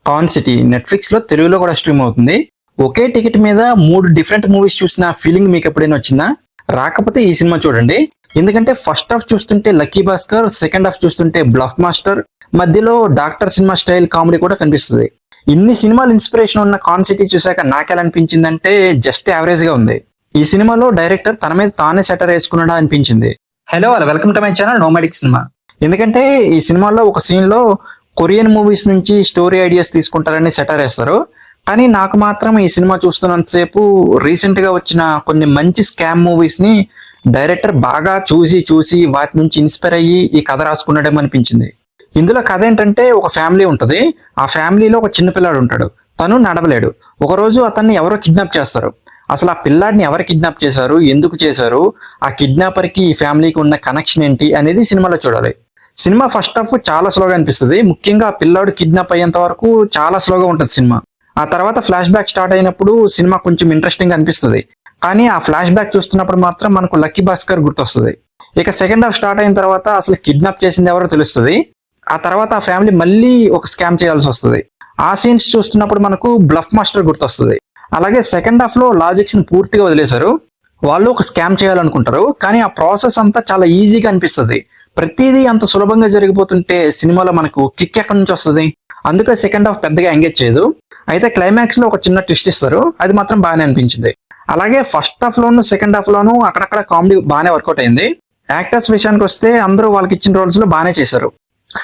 కాన్ city Netflix లో తెలుగులో కూడా స్ట్రీమ్ అవుతుంది. ఒకే టికెట్ మీద 3 డిఫరెంట్ మూవీస్ చూసిన ఫీలింగ్ మీకు ఎప్పుడైనా వచ్చిందా? రాకపోతే ఈ సినిమా చూడండి. ఎందుకంటే ఫస్ట్ హాఫ్ చూస్తుంటే లక్కీ భాస్కర్, సెకండ్ హాఫ్ చూస్తుంటే బ్లఫ్ మాస్టర్, మధ్యలో డాక్టర్ సినిమా స్టైల్ కామెడీ కూడా కనిపిస్తుంది. ఇన్ని సినిమాలు ఇన్స్పిరేషన్ ఉన్న కాన్ సిటీ చూసాక నాకెలా అనిపించిందంటే జస్ట్ యావరేజ్ గా ఉంది. ఈ సినిమాలో డైరెక్టర్ తన మీద తానే సెటర్ వేసుకున్నాడా అనిపించింది. హలో అలా welcome to my channel nomadic cinema. ఎందుకంటే ఈ సినిమాలో ఒక సీన్ లో కొరియన్ మూవీస్ నుంచి స్టోరీ ఐడియాస్ తీసుకుంటారని సెటర్ వేస్తారు. కానీ నాకు మాత్రం ఈ సినిమా చూస్తున్నంతసేపు రీసెంట్ గా వచ్చిన కొన్ని మంచి స్కామ్ మూవీస్ ని డైరెక్టర్ బాగా చూసి వాటి నుంచి ఇన్స్పైర్ అయ్యి ఈ కథ రాసుకున్నాడేమో అనిపించింది. ఇందులో కథ ఏంటంటే ఒక ఫ్యామిలీ ఉంటది. ఆ ఫ్యామిలీలో ఒక చిన్న పిల్లాడు ఉంటాడు. తను నడవలేడు. ఒకరోజు అతన్ని ఎవరో కిడ్నాప్ చేస్తారు. అసలు ఆ పిల్లాడిని ఎవరు కిడ్నాప్ చేశారు, ఎందుకు చేశారు, ఆ కిడ్నాపర్ కి ఈ ఫ్యామిలీకి ఉన్న కనెక్షన్ ఏంటి అనేది సినిమాలో చూడాలి. సినిమా ఫస్ట్ హాఫ్ చాలా స్లోగా అనిపిస్తుంది. ముఖ్యంగా ఆ పిల్లాడు కిడ్నాప్ అయ్యేంత వరకు చాలా స్లోగా ఉంటుంది సినిమా. ఆ తర్వాత ఫ్లాష్ బ్యాక్ స్టార్ట్ అయినప్పుడు సినిమా కొంచెం ఇంట్రెస్టింగ్ అనిపిస్తుంది. కానీ ఆ ఫ్లాష్ బ్యాక్ చూస్తున్నప్పుడు మాత్రం మనకు లక్కీ భాస్కర్ గుర్తొస్తుంది. ఇక సెకండ్ హాఫ్ స్టార్ట్ అయిన తర్వాత అసలు కిడ్నాప్ చేసింది ఎవరో తెలుస్తుంది. ఆ తర్వాత ఆ ఫ్యామిలీ మళ్ళీ ఒక స్కామ్ చేయాల్సి వస్తుంది. ఆ సీన్స్ చూస్తున్నప్పుడు మనకు బ్లఫ్ మాస్టర్ గుర్తొస్తుంది. అలాగే సెకండ్ హాఫ్ లో లాజిక్స్ ని పూర్తిగా వదిలేశారు. వాళ్ళు ఒక స్కామ్ చేయాలనుకుంటారు, కానీ ఆ ప్రాసెస్ అంతా చాలా ఈజీగా అనిపిస్తుంది. ప్రతిదీ అంత సులభంగా జరిగిపోతుంటే సినిమాలో మనకు కిక్ ఎక్కడి నుంచి వస్తుంది? అందుకే సెకండ్ హాఫ్ పెద్దగా ఎంగేజ్ చేయదు. అయితే క్లైమాక్స్ లో ఒక చిన్న ట్విస్ట్ ఇస్తారు, అది మాత్రం బాగానే అనిపించింది. అలాగే ఫస్ట్ హాఫ్ లోను సెకండ్ హాఫ్ లోను అక్కడక్కడ కామెడీ బాగానే వర్కౌట్ అయింది. యాక్టర్స్ విషయానికి వస్తే అందరూ వాళ్ళకి ఇచ్చిన రోల్స్ లో బాగానే చేశారు.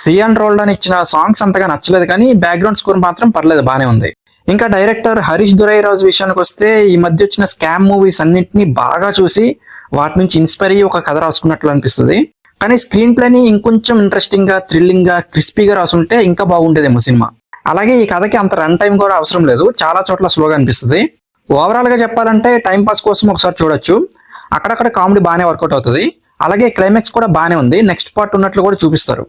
సియాన్ రోల్డ్ అని ఇచ్చిన సాంగ్స్ అంతగా నచ్చలేదు, కానీ బ్యాక్గ్రౌండ్ స్కోర్ మాత్రం పర్లేదు, బాగానే ఉంది. ఇంకా డైరెక్టర్ హరీష్ దురైరాజు విషయానికి వస్తే ఈ మధ్య వచ్చిన స్కామ్ మూవీస్ అన్నింటినీ బాగా చూసి వాటి నుంచి ఇన్స్పైర్ అయ్యి ఒక కథ రాసుకున్నట్లు అనిపిస్తుంది. కానీ స్క్రీన్ ప్లేని ఇంకొంచెం ఇంట్రెస్టింగ్ గా, థ్రిల్లింగ్ గా, క్రిస్పీగా రాసుంటే ఇంకా బాగుండేదేమో సినిమా. అలాగే ఈ కథకి అంత రన్ టైం కూడా అవసరం లేదు, చాలా చోట్ల స్లోగా అనిపిస్తుంది. ఓవరాల్ గా చెప్పాలంటే టైం పాస్ కోసం ఒకసారి చూడొచ్చు. అక్కడక్కడ కామెడీ బాగానే వర్కౌట్ అవుతుంది. అలాగే క్లైమాక్స్ కూడా బాగానే ఉంది. నెక్స్ట్ పార్ట్ ఉన్నట్లు కూడా చూపిస్తారు.